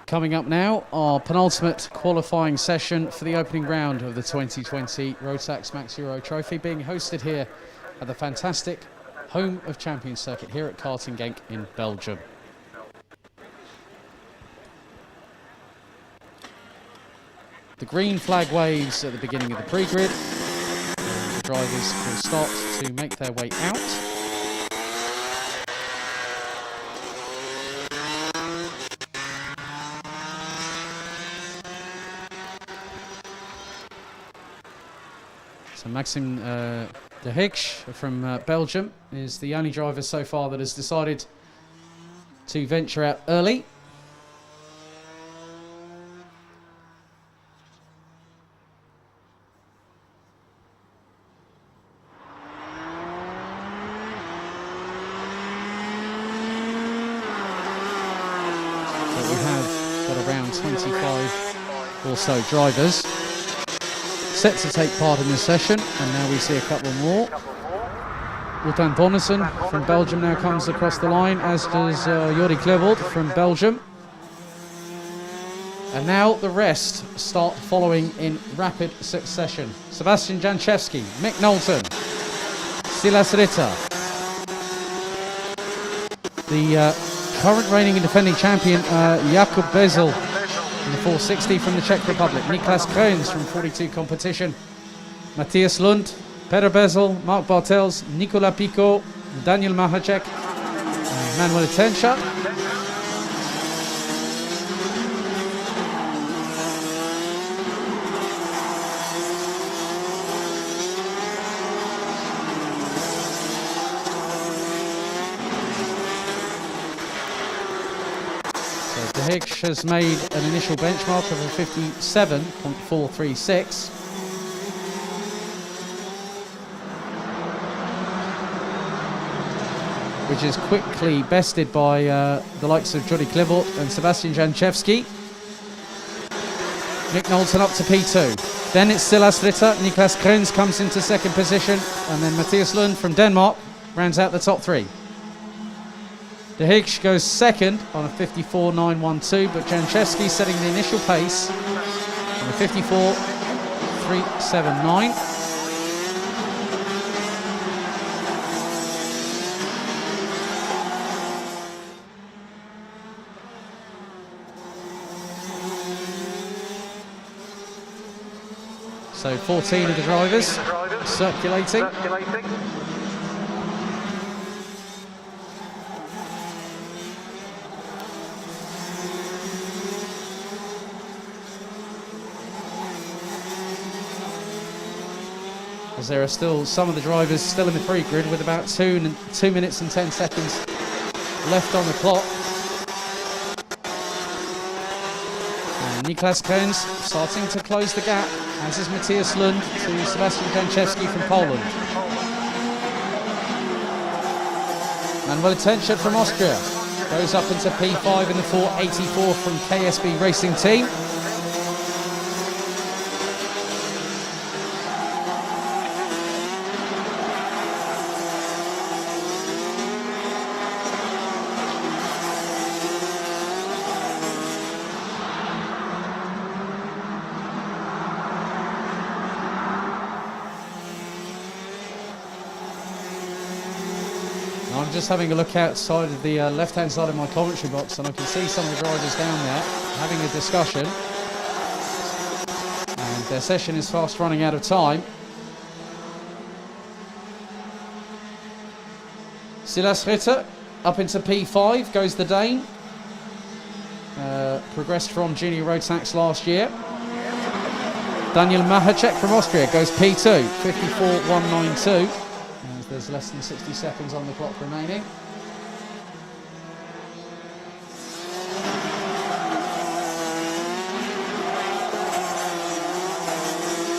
Coming up now, our penultimate qualifying session for the opening round of the 2020 Rotax Max Euro Trophy, being hosted here at the fantastic Home of Champions circuit here at Karting Genk in Belgium. The green flag waves at the beginning of the pre-grid. The drivers will start to make their way out. So Maxime de Higsch from Belgium is the only driver so far that has decided to venture out early. So we have got around 25 or so drivers set to take part in this session, and now we see a couple more. Wotan Bonnesen from Belgium now comes across the line, as does Jordi Klevold from Belgium. And now the rest start following in rapid succession. Sebastian Janchevski, Mick Knowlton, Silas Ritter, the current reigning and defending champion Jakub Bezel in the 460 from the Czech Republic, Niklas Kroens from 42 competition, Matthias Lund, Peter Bezel, Mark Bartels, Nicola Pico, Daniel Mahacek, and Manuel Tencha. De Higsch has made an initial benchmark of a 57.436. Which is quickly bested by the likes of Jordi Klevold and Sebastian Janchevski. Mick Knowlton up to P2. Then it's Silas Ritter. Niklas Kroens comes into second position. And then Matthias Lund from Denmark rounds out the top three. De Higsch goes second on a 54.912, but Janchevski setting the initial pace on a 54.379. So 14 of the drivers circulating. As there are still some of the drivers still in the pre-grid with about 2 minutes and 10 seconds left on the clock. And Niklas Kroens starting to close the gap, as is Matthias Lund to Sebastian Janchevski from Poland. Manuel Tencha from Austria goes up into P5 in the 484 from KSB Racing Team. I'm just having a look outside of the left-hand side of my commentary box, and I can see some of the drivers down there having a discussion. And their session is fast running out of time. Silas Ritter up into P5 goes the Dane. Progressed from Junior Rotax last year. Daniel Mahacek from Austria goes P2, 54.192. There's less than 60 seconds on the clock remaining.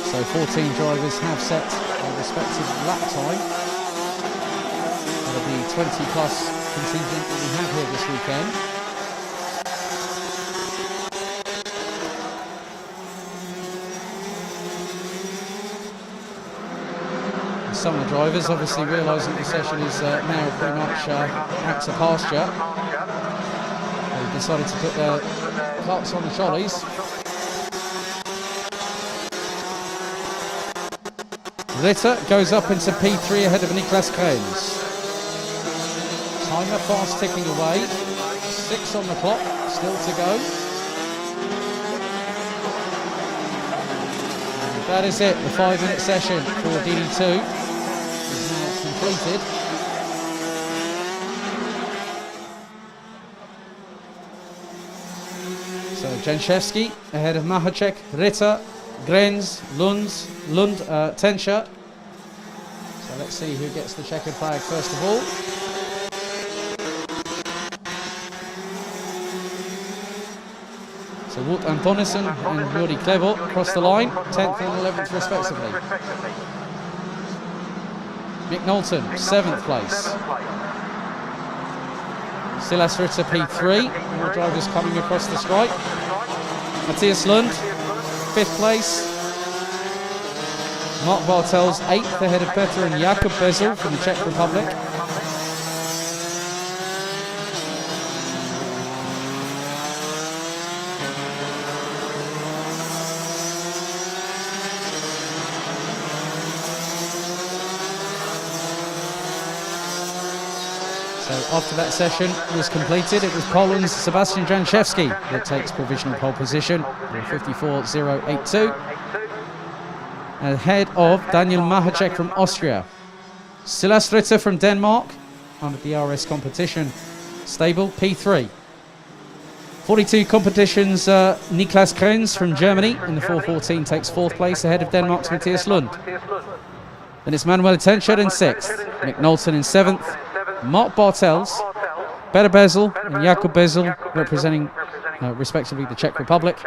So 14 drivers have set their respective lap time out of the 20 plus contingent that we have here this weekend. Some of the drivers obviously realising the session is now pretty much out to pasture. They decided to put their carts on the trolleys. Ritter goes up into P3 ahead of Niklas Kroens. Timer fast ticking away. 6 on the clock, still to go. And that is it. The 5-minute session for DD2 is now completed. So Janszewski ahead of Machacek, Ritter, Kroens, Lund, Tenscher. So let's see who gets the checkered flag first of all. So Wout Antonissen and Juri Klevo cross the line, 10th and 11th respectively. Mick Knowlton, 7th place. Silas Ritter P3, more drivers coming across the stripe. Matthias Lund, 5th place. Mark Bartels 8th ahead of Petr and Jakub Bezel from the Czech Republic. So after that session was completed, it was Poland's Sebastian Janszewski that takes provisional pole position with 54.082. Ahead of Daniel Machacek from Austria. Silas Ritter from Denmark under the RS competition stable, P3. 42 competitions, Niklas Kroens from Germany in the 414 takes 4th place ahead of Denmark's Matthias Lund. Then it's Manuel Tenscher in 6th, Mick Knowlton in 7th, Mark Bartels, Petr Bezel and Jakub Bezel representing respectively the Czech Republic.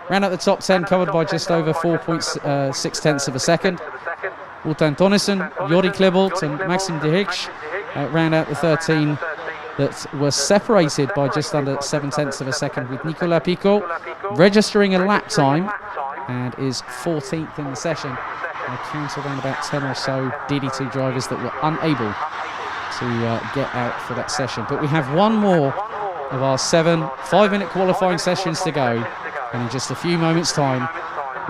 Round out the top 10 covered by just over 4.6 tenths of a second. Wout Antonissen, Juri Klevo and Maxim Dihich round out the 13 that were separated by just under 7 tenths of a second, with Nicolas Picot registering a lap time and is 14th in the session. I count around about 10 or so DD2 drivers that were unable to get out for that session. But we have one more of our 7 5-minute qualifying sessions to go, and in just a few moments' time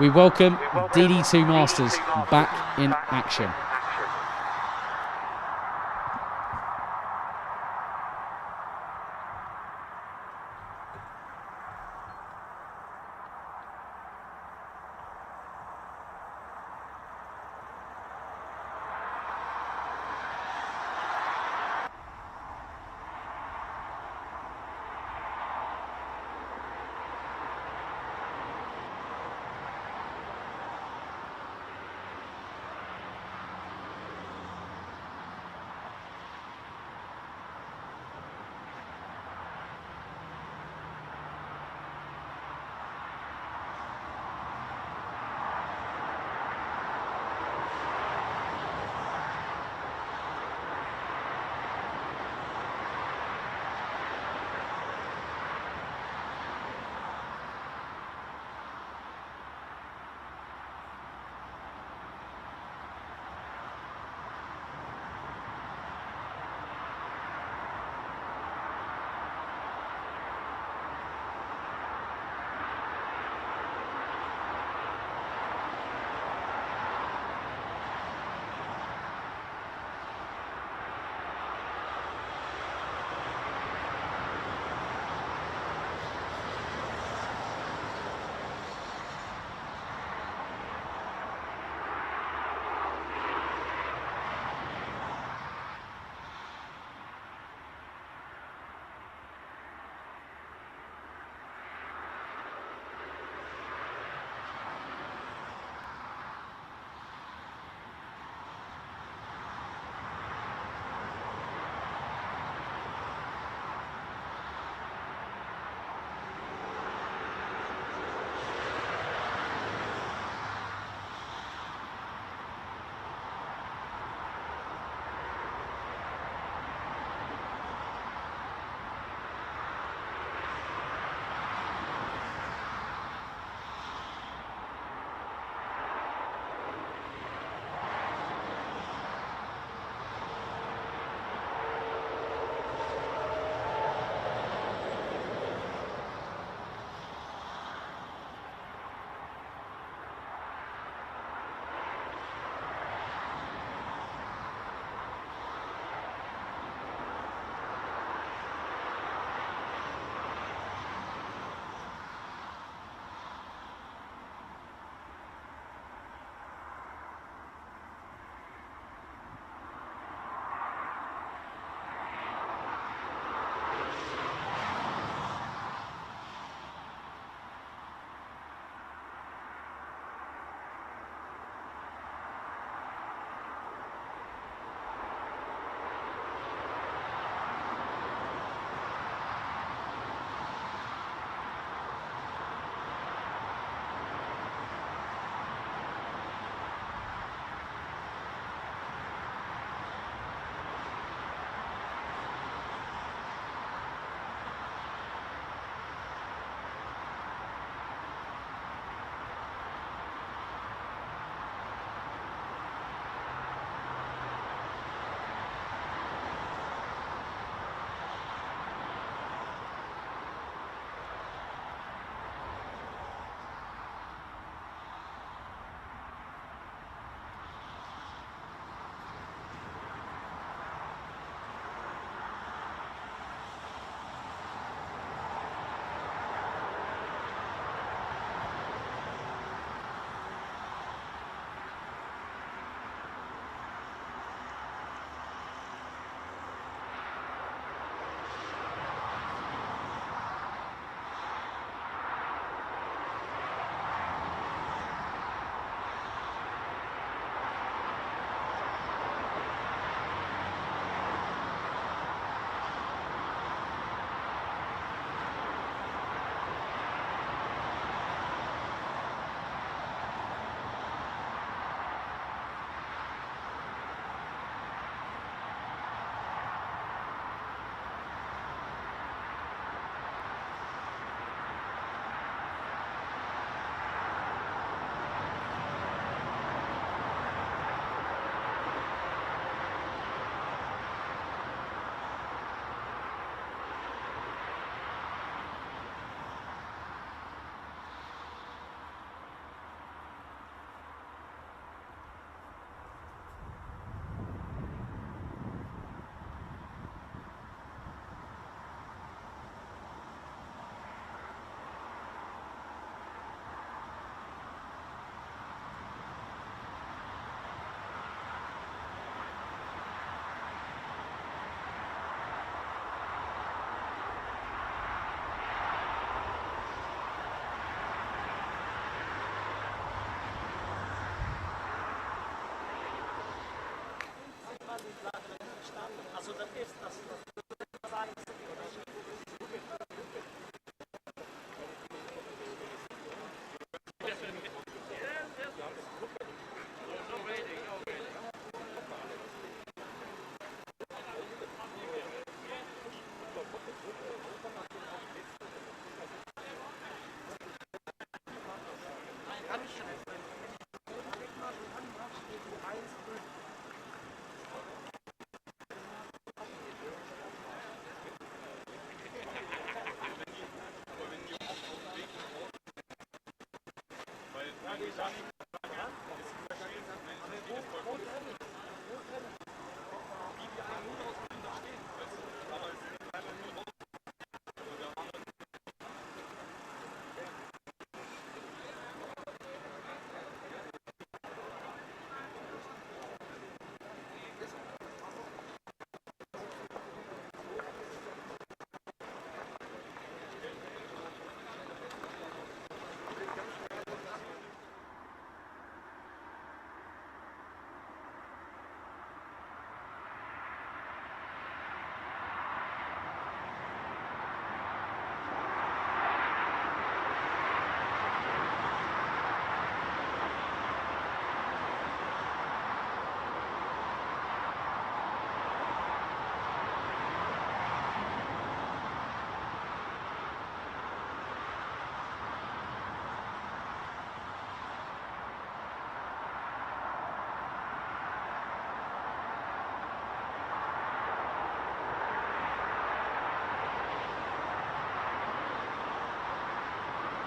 we welcome DD2 Masters back in action.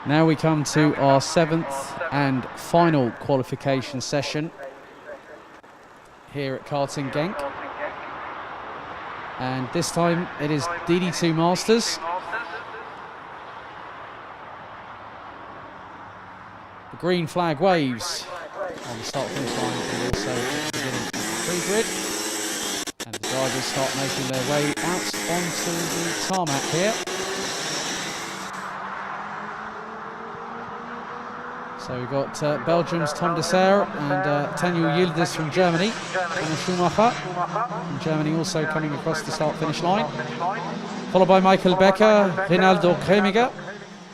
Now we come to our 7th and final qualification session here at Karting Genk. And this time it is DD2 Masters. The green flag waves on the start finish line and also at the beginning of the pre-grid. And the drivers start making their way out onto the tarmac here. So we've got Belgium's Tom de Serre and Daniel Yildiz from Germany, and Schumacher from Germany also coming across the start-finish line. Followed by Michael Becker, Rinaldo Kremiger,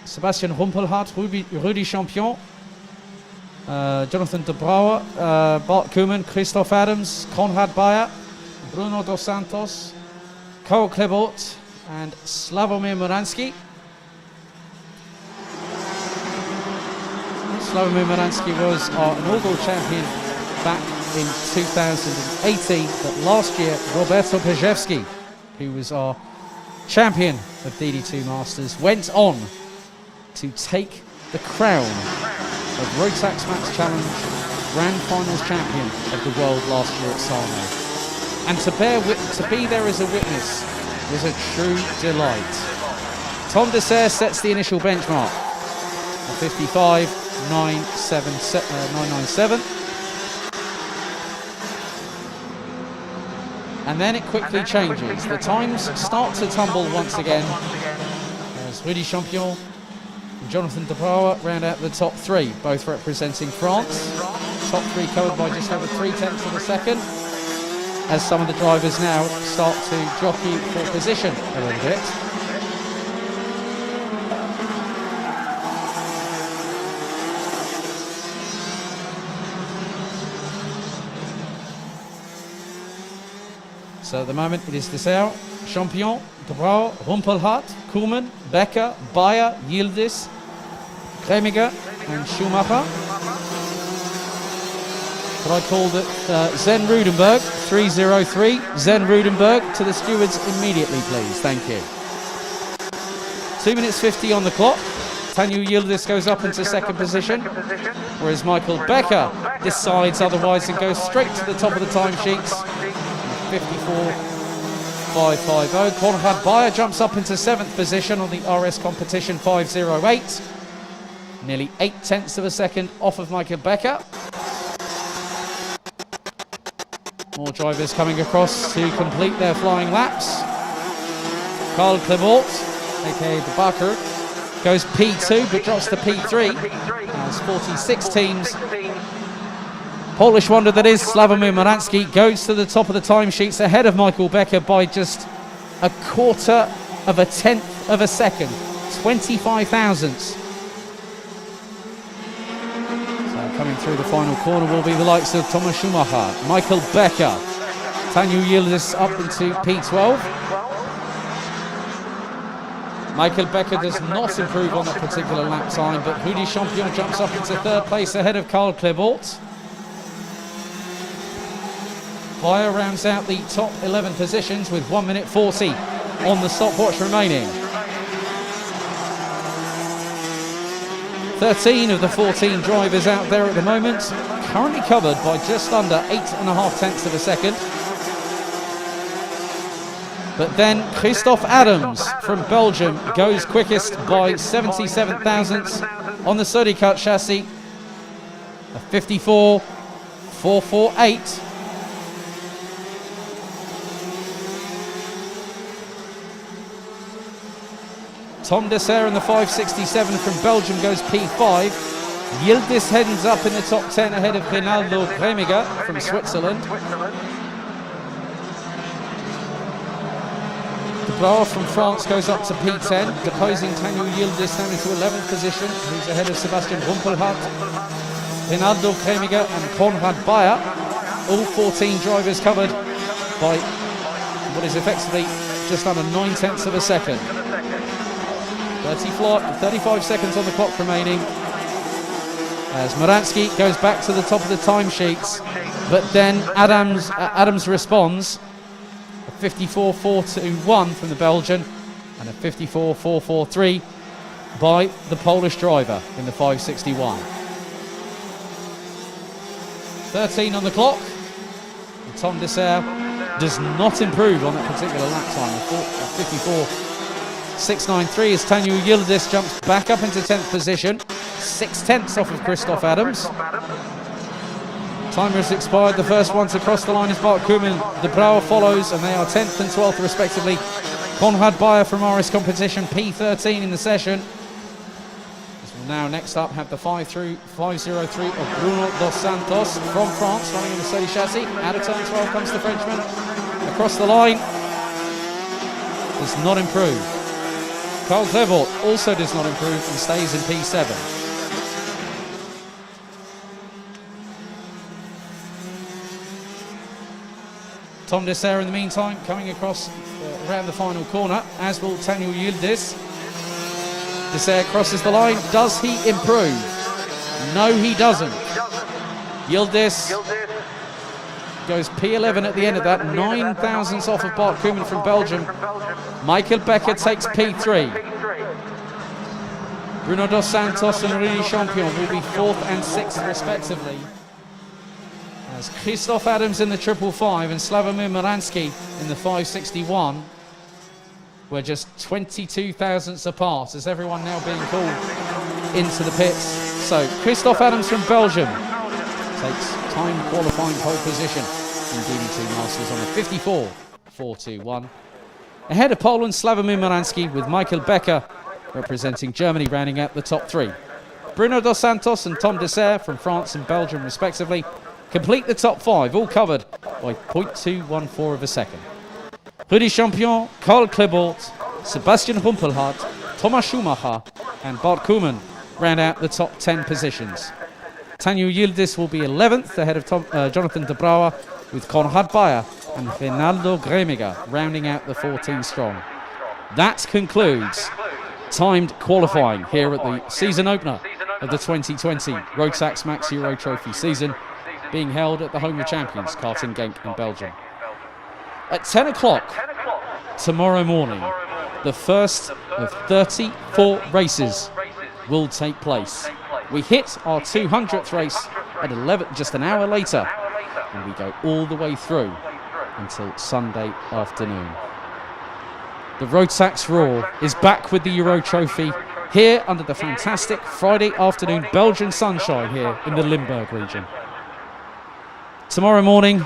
Sebastian Rumpelhardt, Rudi Champion, Jonathan de Brouwer, Bart Koeman, Christoph Adams, Konrad Bayer, Bruno dos Santos, Karel Klebort and Slavomir Moransky. Slavomir Moransky was our inaugural champion back in 2018, but last year Roberto Pejewski, who was our champion of DD2 Masters, went on to take the crown of Rotax Max Challenge Grand Finals champion of the world last year at Sarno. And to be there as a witness was a true delight. Tom de Serre sets the initial benchmark at 55.997. And then it quickly changes. The times start to tumble once again as Rudi Champion and Jonathan de Brouwer round out the top three, both representing France. Top three covered by just over 0.3 of a second, as some of the drivers now start to jockey for position a little bit. So at the moment it is de Serre, Champion, de Brouwer, Rumpelhardt, Koeman, Becker, Bayer, Yildiz, Kremiger and Schumacher. But I called it Zen Rudenberg, 303. Zen Rudenberg to the stewards immediately, please. Thank you. 2 minutes 50 on the clock. Daniel Yildiz goes up into second position, whereas Michael Becker decides otherwise and goes straight to the top of the timesheets. 54.550. Konrad Bayer jumps up into 7th position on the RS competition, 508. Nearly 0.8 of a second off of Michael Becker. More drivers coming across to complete their flying laps. Karel Klebort, aka the Bakker, goes P2 but drops to P3 as 46 teams Polish wonder that is Sławomir Morański goes to the top of the timesheets ahead of Michael Becker by just a quarter of a tenth of a second, 25 thousandths. So coming through the final corner will be the likes of Thomas Schumacher, Michael Becker, Taniu Yildiz up into P12. Michael Becker does not improve on that particular lap time, but Rudi Champion jumps up into third place ahead of Karl Klebold. Bayer rounds out the top 11 positions with 1 minute 40 on the stopwatch remaining. 13 of the 14 drivers out there at the moment, currently covered by just under 8.5 tenths of a second. But then Christophe Adams from Belgium goes quickest by 77 thousandths on the Sodicut chassis, a 54.448. Tom Dessert in the 567 from Belgium goes P5. Yildiz heads up in the top 10 ahead of Rinaldo Gremiger from Switzerland. De Brouwer from France goes up to P10, deposing Taniu Yildiz down into 11th position, who's ahead of Sebastian Rumpelhardt, Rinaldo Gremiger and Konrad Bayer. All 14 drivers covered by what is effectively just under 9 tenths of a second. 35 seconds on the clock remaining as Morański goes back to the top of the timesheets, but then Adams responds. A 54.421 from the Belgian and a 54.443 by the Polish driver in the 561. 13 on the clock. And Tom Dessert does not improve on that particular lap time. 54.693 as Taniu Yildiz jumps back up into 10th position, 6 tenths off of Christophe Adams. Timer has expired. The first one to cross the line is Bart Koeman. De Brouwer follows, and they are 10th and 12th respectively. Konrad Bayer from RS Competition, P13 in the session. This will now next up have the 503 of Bruno Dos Santos from France, running in the Sodi chassis. Out of turn 12 comes the Frenchman. Across the line, does not improve. Karl Klebold also does not improve and stays in P7. Tom Dessert in the meantime coming across around the final corner, as will Taniu Yildiz. Dessert crosses the line. Does he improve? No, he doesn't. Yildiz goes P11 at the end of that, 9 thousandths off of Bart Koeman from Belgium. Michael Becker takes P3. Bruno Dos Santos and Rudi Champion will be 4th and 6th respectively. As Christophe Adams in the 555 and Sławomir Morański in the 561 were just 22 thousandths apart, as everyone now being called into the pits. So Christophe Adams from Belgium takes time qualifying pole position in DD2 Masters on a 54.421. Ahead of Poland, Sławomir Morański with Michael Becker representing Germany rounding out the top 3. Bruno Dos Santos and Tom Dessert from France and Belgium respectively complete the top 5, all covered by 0.214 of a second. Rudi Champion, Karl Klebold, Sebastian Rumpelhardt, Thomas Schumacher and Bart Koeman round out the top 10 positions. Taniu Yildiz will be 11th ahead of Jonathan De Brouwer, with Konrad Bayer and Rinaldo Gremiger rounding out the 14 strong. That concludes timed qualifying here at the season opener of the 2020 Rotax Max Euro Trophy season, being held at the home of champions, Karting Genk in Belgium. At 10 o'clock tomorrow morning, the first of 34 races will take place. We hit our 200th race at 11, just an hour later, and we go all the way through until Sunday afternoon. The Rotax Roar is back with the Euro Trophy here under the fantastic Friday afternoon Belgian sunshine here in the Limburg region. Tomorrow morning,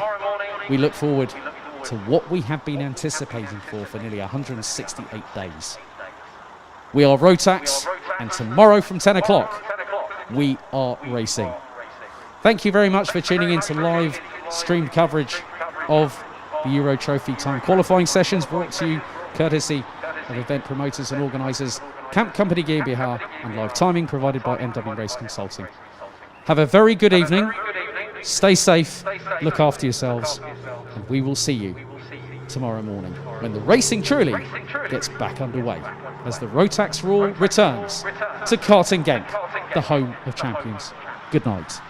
we look forward to what we have been anticipating for nearly 168 days. We are Rotax, and tomorrow from 10 o'clock, we are racing. Thank you very much for tuning in to live streamed coverage of the Euro Trophy time qualifying sessions, brought to you courtesy of event promoters and organisers Camp Company GmbH, and live timing provided by MW Race Consulting. Have a very good evening, stay safe, look after yourselves, and we will see you tomorrow morning when the racing truly gets back underway as the Rotax Rule returns to Karting Genk, the home of champions. Good night.